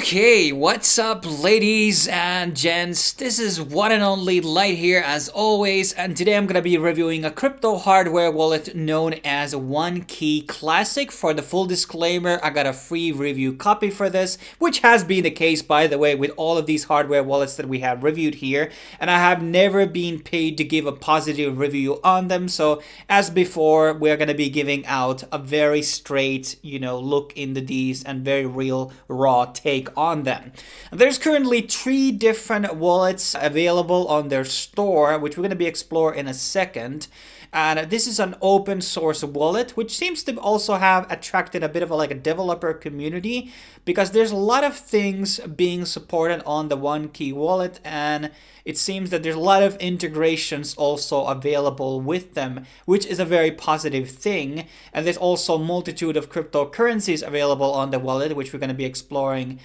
Okay, what's up, ladies and gents? This is one and only Light here as always, and today I'm gonna be reviewing a crypto hardware wallet known as OneKey Classic. For the full disclaimer, I got a free review copy for this, which has been the case, by the way, with all of these hardware wallets that we have reviewed here, and I have never been paid to give a positive review on them. So as before, we're gonna be giving out a very straight, look into these and very real raw take on them. There's currently 3 different wallets available on their store, which we're going to be exploring in a second. And this is an open source wallet, which seems to also have attracted a bit of a developer community, because there's a lot of things being supported on the OneKey wallet, and it seems that there's a lot of integrations also available with them, which is a very positive thing. And there's also a multitude of cryptocurrencies available on the wallet, which we're going to be exploring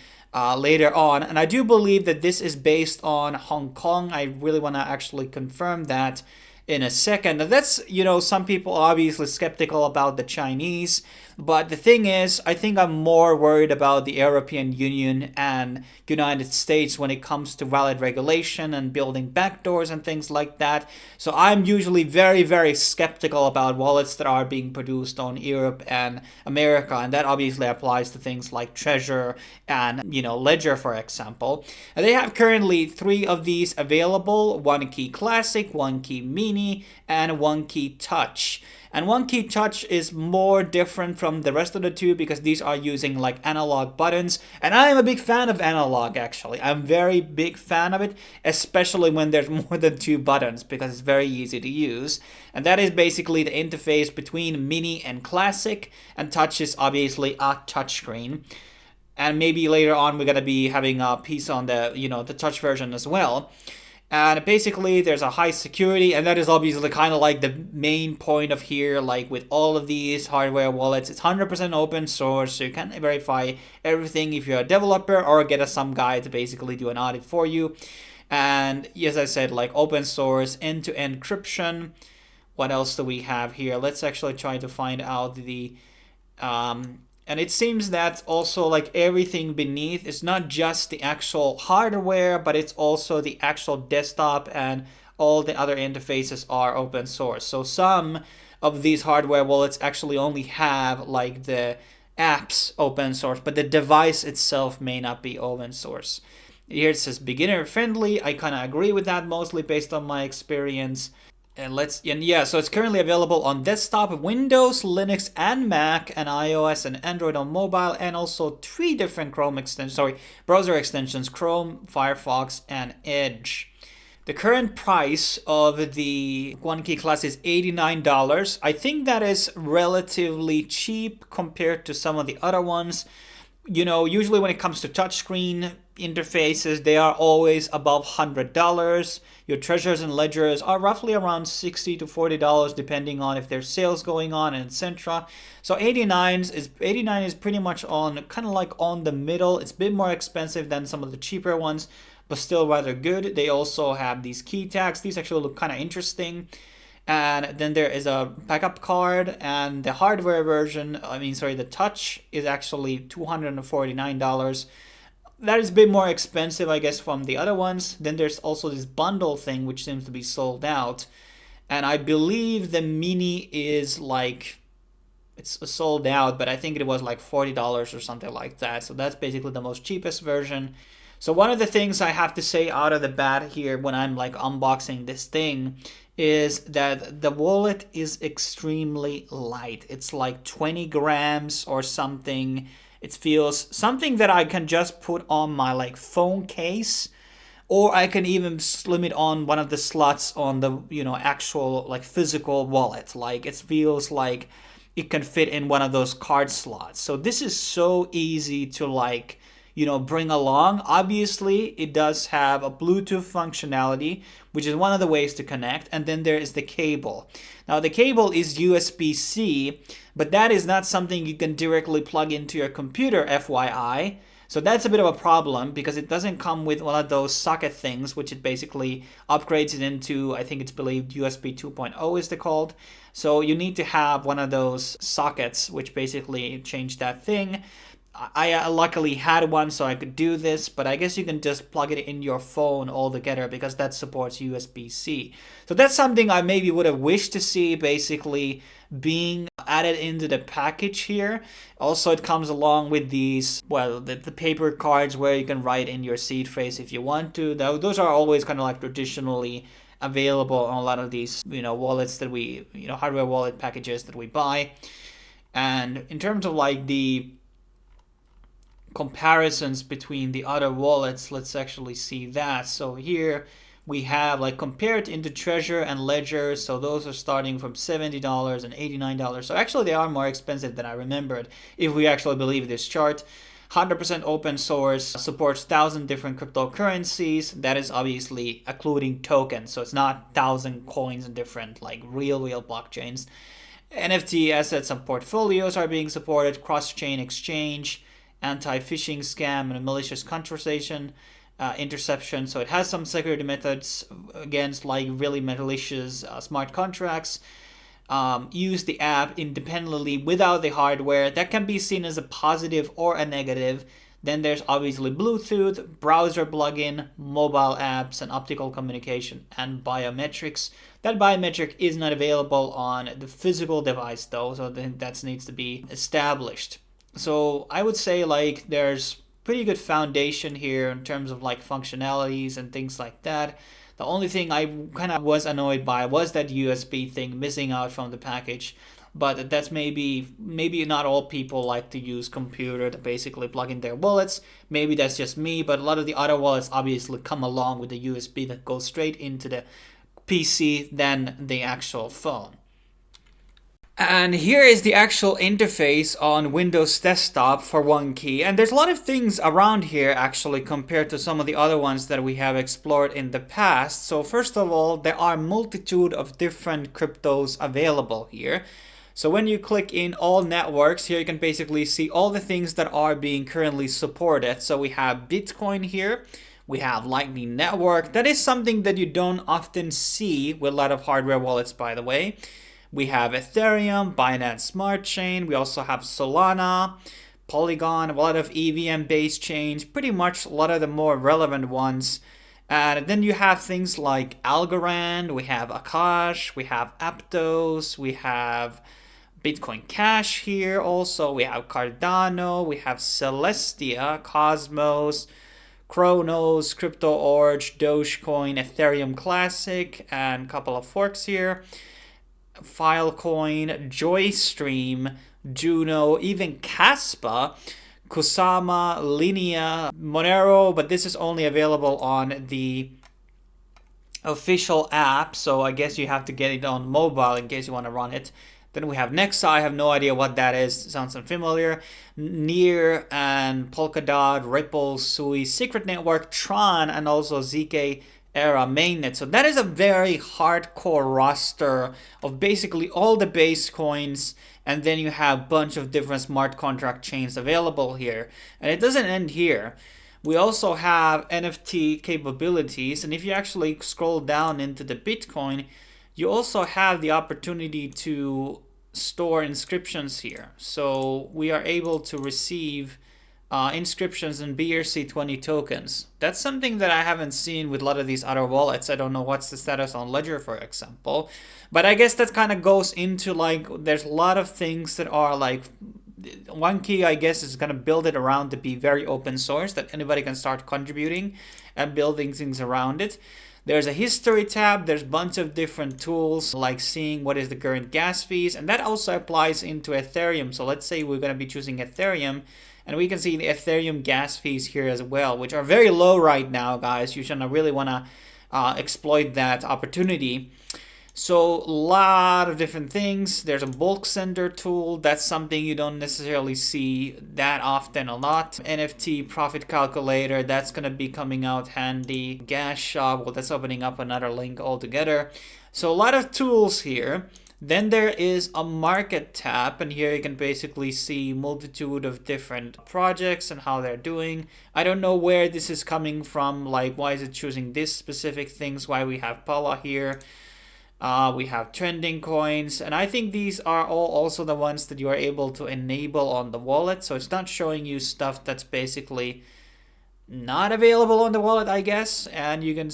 later on. And I do believe that this is based on Hong Kong. I really want to actually confirm that in a second. And that's, some people are obviously skeptical about the Chinese, but the thing is, I think I'm more worried about the European Union and United States when it comes to valid regulation and building backdoors and things like that. So I'm usually very, very skeptical about wallets that are being produced on Europe and America, and that obviously applies to things like Treasure and, Ledger, for example. And they have currently 3 of these available: OneKey Classic, OneKey Mini, and OneKey Touch. And OneKey Touch is more different from the rest of the 2 because these are using analog buttons. And I am a big fan of analog, actually. I'm very big fan of it, especially when there's more than 2 buttons, because it's very easy to use. And that is basically the interface between Mini and Classic. And Touch is obviously a touchscreen. And maybe later on we're going to be having a piece on the, the touch version as well. And basically there's a high security, and that is obviously kind of the main point of here. With all of these hardware wallets, it's 100% open source, so you can verify everything if you're a developer or get some guy to basically do an audit for you. And as I said, open source, end-to-end encryption. What else do we have here? Let's actually try to find out the and it seems that also everything beneath is not just the actual hardware, but it's also the actual desktop, and all the other interfaces are open source. So some of these hardware wallets actually only have the apps open source, but the device itself may not be open source. Here it says beginner friendly. I kind of agree with that, mostly based on my experience. And so it's currently available on desktop, Windows, Linux, and Mac, and iOS and Android on mobile, and also 3 different browser extensions: Chrome, Firefox, and Edge. The current price of the OneKey Class is $89. I think that is relatively cheap compared to some of the other ones. Usually when it comes to touchscreen interfaces, they are always above $100. Your Treasures and Ledgers are roughly around $60 to $40, depending on if there's sales going on, etc. So 89 is pretty much on on the middle. It's a bit more expensive than some of the cheaper ones, but still rather good. They also have these key tags. These actually look kind of interesting. And then there is a backup card, and the hardware version, the Touch, is actually $249. That is a bit more expensive, I guess, from the other ones. Then there's also this bundle thing, which seems to be sold out. And I believe the Mini is it's sold out, but I think it was $40 or something like that. So that's basically the most cheapest version. So one of the things I have to say out of the bat here when I'm unboxing this thing is that the wallet is extremely light. It's 20 grams or something. It feels something that I can just put on my phone case, or I can even slim it on one of the slots on the actual physical wallet. It feels like it can fit in one of those card slots. So this is so easy to bring along. Obviously, it does have a Bluetooth functionality, which is one of the ways to connect. And then there is the cable. Now, the cable is USB-C, but that is not something you can directly plug into your computer, FYI. So that's a bit of a problem, because it doesn't come with one of those socket things, which it basically upgrades it into, I think it's believed USB 2.0 is the called. So you need to have one of those sockets, which basically change that thing. I luckily had one, so I could do this, but I guess you can just plug it in your phone altogether because that supports USB-C. So that's something I maybe would have wished to see basically being added into the package here. Also, it comes along with these, well, the paper cards where you can write in your seed phrase if you want to. Those are always kind of like traditionally available on a lot of these, wallets that we, hardware wallet packages that we buy. And in terms of like the comparisons between the other wallets, let's actually see that. So here we have like compared into Treasure and Ledger. So those are starting from $70 and $89. So actually they are more expensive than I remembered if we actually believe this chart. 100% open source, supports 1,000 different cryptocurrencies. That is obviously including tokens. So it's not 1,000 coins in different like real blockchains. NFT assets and portfolios are being supported, cross-chain exchange, anti-phishing scam and malicious conversation interception. So it has some security methods against like really malicious smart contracts. Use the app independently without the hardware. That can be seen as a positive or a negative. Then there's obviously Bluetooth, browser plugin, mobile apps, and optical communication, and biometrics. That biometric is not available on the physical device though, so that needs to be established. So I would say like there's pretty good foundation here in terms of like functionalities and things like that. The only thing I kind of was annoyed by was that USB thing missing out from the package. But that's maybe not all people like to use computer to basically plug in their wallets. Maybe that's just me, but a lot of the other wallets obviously come along with the USB that goes straight into the PC than the actual phone. And here is the actual interface on Windows Desktop for OneKey. And there's a lot of things around here actually compared to some of the other ones that we have explored in the past. So first of all, there are a multitude of different cryptos available here. So when you click in all networks, here you can basically see all the things that are being currently supported. So we have Bitcoin here. We have Lightning Network. That is something that you don't often see with a lot of hardware wallets, by the way. We have Ethereum, Binance Smart Chain. We also have Solana, Polygon, a lot of EVM-based chains, pretty much a lot of the more relevant ones. And then you have things like Algorand, we have Akash, we have Aptos, we have Bitcoin Cash here also. We have Cardano, we have Celestia, Cosmos, Chronos, CryptoOrge, Dogecoin, Ethereum Classic, and a couple of forks here. Filecoin, Joystream, Juno, even Caspa, Kusama, Linea, Monero, but this is only available on the official app, so I guess you have to get it on mobile in case you want to run it. Then we have Nexa. I have no idea what that is. Sounds unfamiliar. Near and Polkadot, Ripple, Sui, Secret Network, Tron, and also ZK Era mainnet. So that is a very hardcore roster of basically all the base coins, and then you have a bunch of different smart contract chains available here. And it doesn't end here. We also have NFT capabilities, and if you actually scroll down into the Bitcoin, you also have the opportunity to store inscriptions here. So we are able to receive inscriptions in BRC20 tokens. That's something that I haven't seen with a lot of these other wallets. I don't know what's the status on Ledger, for example. But I guess that kind of goes into like, there's a lot of things that are like, OneKey, I guess, is going to build it around to be very open source, that anybody can start contributing and building things around it. There's a history tab. There's a bunch of different tools like seeing what is the current gas fees. And that also applies into Ethereum. So let's say we're going to be choosing Ethereum. And we can see the Ethereum gas fees here as well, which are very low right now, guys. You should really want to exploit that opportunity. So a lot of different things. There's a bulk sender tool. That's something you don't necessarily see that often a lot. NFT profit calculator. That's going to be coming out handy. Gas shop. Well, that's opening up another link altogether. So a lot of tools here. Then there is a market tab, and here you can basically see multitude of different projects and how they're doing. I don't know where this is coming from, like why is it choosing this specific things, why we have Pala here. We have trending coins, and I think these are all also the ones that you are able to enable on the wallet. So it's not showing you stuff that's basically not available on the wallet, I guess, and you can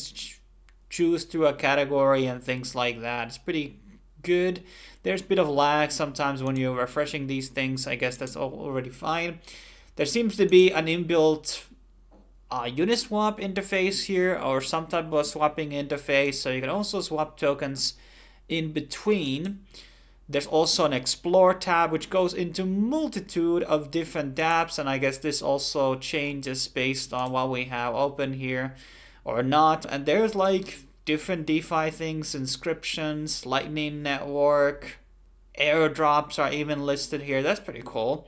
choose through a category and things like that. It's pretty good. There's a bit of lag sometimes when you're refreshing these things. I guess that's already fine. There seems to be an inbuilt Uniswap interface here, or some type of swapping interface, so you can also swap tokens in between. There's also an Explore tab which goes into multitude of different DApps, and I guess this also changes based on what we have open here or not. And there's like different DeFi things, inscriptions, Lightning Network, airdrops are even listed here. That's pretty cool.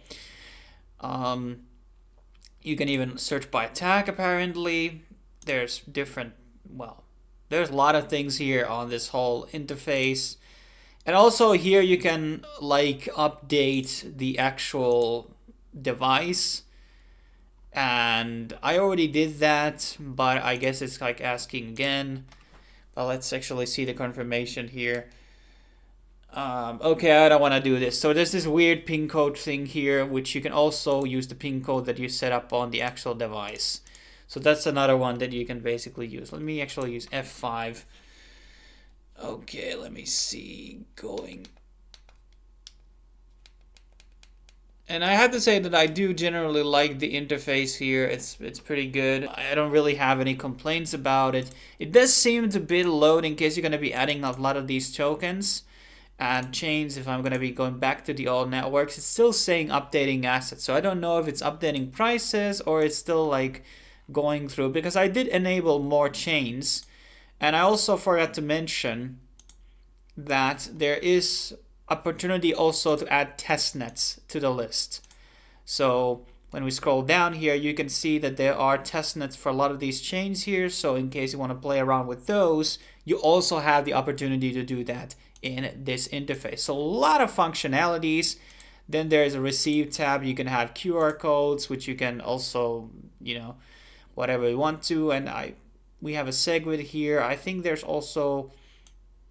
You can even search by tag apparently. There's different, well, there's a lot of things here on this whole interface. And also here you can like update the actual device. And I already did that, but I guess it's like asking again. But let's actually see the confirmation here. Okay, I don't want to do this. So there's this weird pin code thing here, which you can also use the pin code that you set up on the actual device. So that's another one that you can basically use. Let me actually use F5. Okay, let me see. Going. And I have to say that I do generally like the interface here. It's pretty good. I don't really have any complaints about it. It does seem to be load in case you're going to be adding a lot of these tokens and chains. If I'm going to be going back to the old networks, it's still saying updating assets. So I don't know if it's updating prices or it's still like going through, because I did enable more chains. And I also forgot to mention that there is opportunity also to add testnets to the list. So when we scroll down here, you can see that there are testnets for a lot of these chains here. So in case you want to play around with those, you also have the opportunity to do that in this interface. So a lot of functionalities. Then there's a receive tab. You can have QR codes, which you can also, whatever you want to. And we have a SegWit here. I think there's also,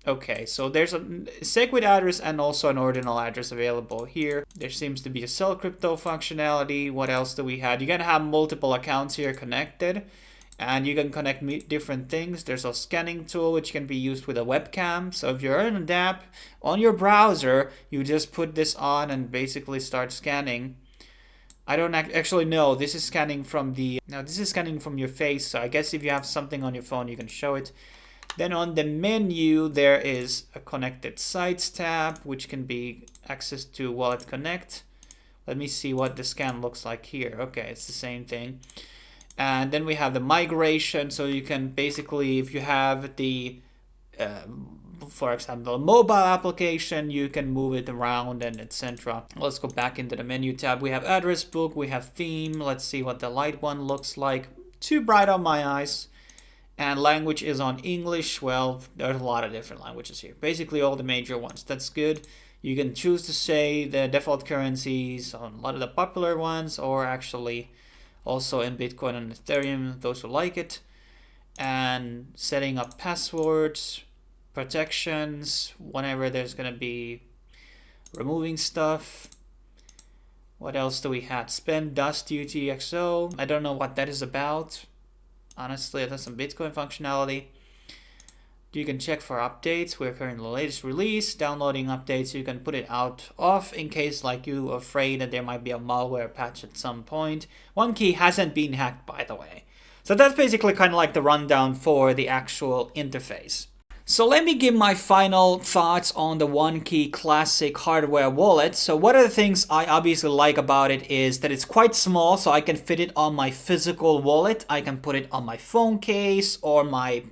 okay, so there's a SegWit address and also an ordinal address available here. There seems to be a sell crypto functionality. What else do we have? You can have multiple accounts here connected, and you can connect different things. There's a scanning tool which can be used with a webcam. So if you're in a DApp on your browser, you just put this on and basically start scanning. I don't actually know. This is scanning from this is scanning from your face. So I guess if you have something on your phone, you can show it. Then on the menu, there is a connected sites tab, which can be accessed to Wallet Connect. Let me see what the scan looks like here. Okay, it's the same thing. And then we have the migration. So you can basically, if you have the, for example, mobile application, you can move it around and etc. Let's go back into the menu tab. We have address book, we have theme. Let's see what the light one looks like. Too bright on my eyes. And language is on English. Well, there's a lot of different languages here. Basically all the major ones. That's good. You can choose to say the default currencies on a lot of the popular ones, or actually also in Bitcoin and Ethereum, those who like it. And setting up passwords, protections, whenever there's going to be removing stuff. What else do we have? Spend dust UTXO. I don't know what that is about. Honestly, it has some Bitcoin functionality. You can check for updates. We're currently the latest release. Downloading updates, you can put it off in case like you are afraid that there might be a malware patch at some point. OneKey hasn't been hacked, by the way. So that's basically kind of like the rundown for the actual interface. So let me give my final thoughts on the OneKey Classic hardware wallet. So one of the things I obviously like about it is that it's quite small, so I can fit it on my physical wallet. I can put it on my phone case or my,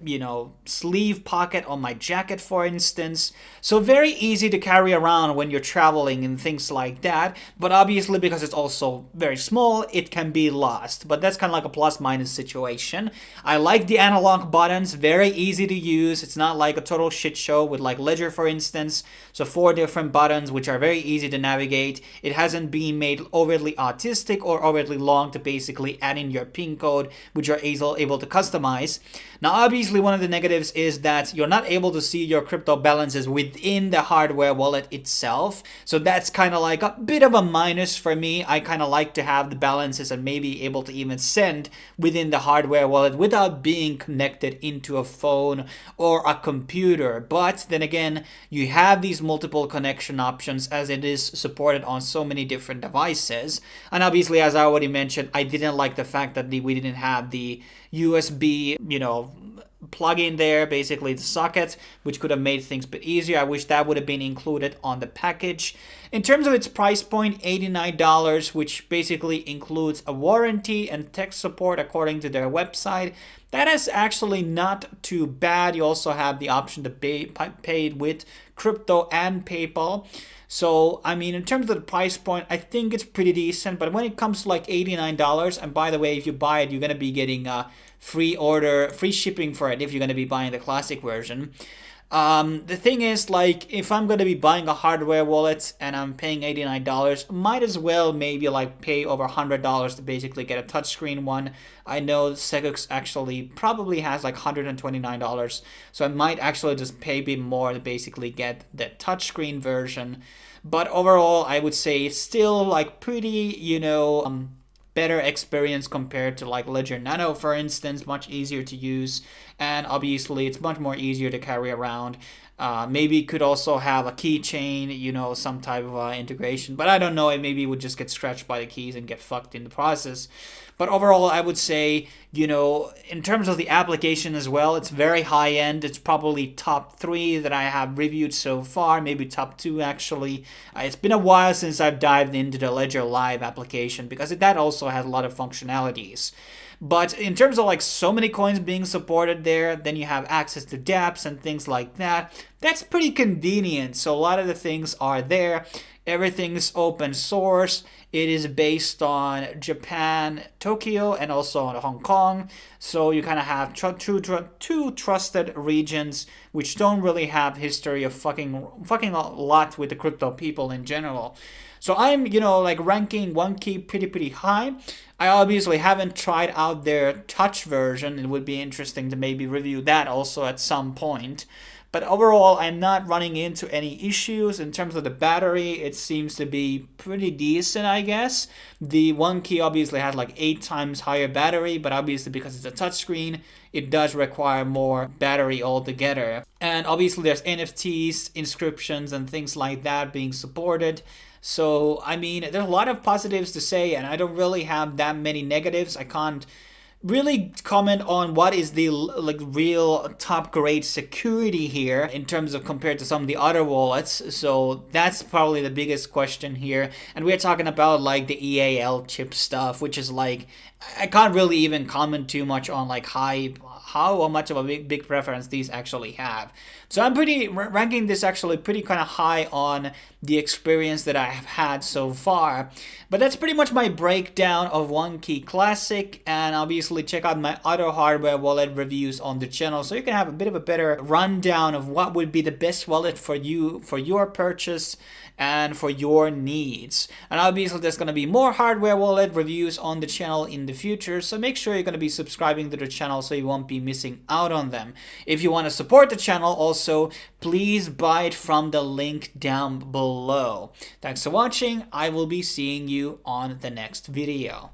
sleeve pocket on my jacket, for instance. So very easy to carry around when you're traveling and things like that. But obviously because it's also very small, it can be lost. But that's kind of like a plus-minus situation. I like the analog buttons, very easy to use. It's not like a total shit show with like Ledger, for instance. So 4 different buttons, which are very easy to navigate. It hasn't been made overly autistic or overly long to basically add in your PIN code, which you're able to customize. Now, obviously, one of the negatives is that you're not able to see your crypto balances within the hardware wallet itself. So that's kind of like a bit of a minus for me. I kind of like to have the balances and maybe able to even send within the hardware wallet without being connected into a phone or a computer. But then again, you have these multiple connection options as it is supported on so many different devices. And obviously, as I already mentioned, I didn't like the fact that we didn't have the USB, plug in there, basically the socket, which could have made things a bit easier. I wish that would have been included on the package. In terms of its price point, $89, which basically includes a warranty and tech support according to their website. That is actually not too bad. You also have the option to pay with crypto and PayPal. So, I mean, in terms of the price point, I think it's pretty decent. But when it comes to like $89, and by the way, if you buy it, you're going to be getting free shipping for it if you're going to be buying the classic version. The thing is, like, if I'm going to be buying a hardware wallet and I'm paying $89, might as well maybe like pay over $100 to basically get a touchscreen one. I know Segux actually probably has like $129, so I might actually just pay a bit more to basically get the touchscreen version. But overall, I would say it's still like pretty, better experience compared to like Ledger Nano, for instance. Much easier to use, and obviously it's much more easier to carry around. Maybe it could also have a keychain, some type of integration, but I don't know, maybe it would just get scratched by the keys and get fucked in the process. But overall, I would say, in terms of the application as well, it's very high end. It's probably top 3 that I have reviewed so far, maybe top 2 actually. It's been a while since I've dived into the Ledger Live application because that also has a lot of functionalities. But in terms of like so many coins being supported there, then you have access to DApps and things like that. That's pretty convenient. So a lot of the things are there. Everything's open source. It is based on Japan, Tokyo, and also on Hong Kong. So you kind of have two trusted regions which don't really have history of fucking a lot with the crypto people in general. So I'm, ranking OneKey pretty high. I obviously haven't tried out their touch version. It would be interesting to maybe review that also at some point. But overall, I'm not running into any issues. In terms of the battery, it seems to be pretty decent, I guess. The OneKey obviously has like 8 times higher battery, but obviously because it's a touchscreen, it does require more battery altogether. And obviously there's NFTs, inscriptions, and things like that being supported. So, I mean, there's a lot of positives to say, and I don't really have that many negatives. I can't really comment on what is the real top grade security here in terms of compared to some of the other wallets. So that's probably the biggest question here. And we're talking about like the EAL chip stuff, which is like, I can't really even comment too much on like how much of a big preference these actually have. So I'm ranking this actually pretty kind of high on the experience that I have had so far. But that's pretty much my breakdown of OneKey Classic, and obviously check out my other hardware wallet reviews on the channel so you can have a bit of a better rundown of what would be the best wallet for you for your purchase and for your needs. And obviously there's going to be more hardware wallet reviews on the channel in the future, so make sure you're going to be subscribing to the channel so you won't be missing out on them. If you want to support the channel also, please buy it from the link down below. Thanks for watching. I will be seeing you on the next video.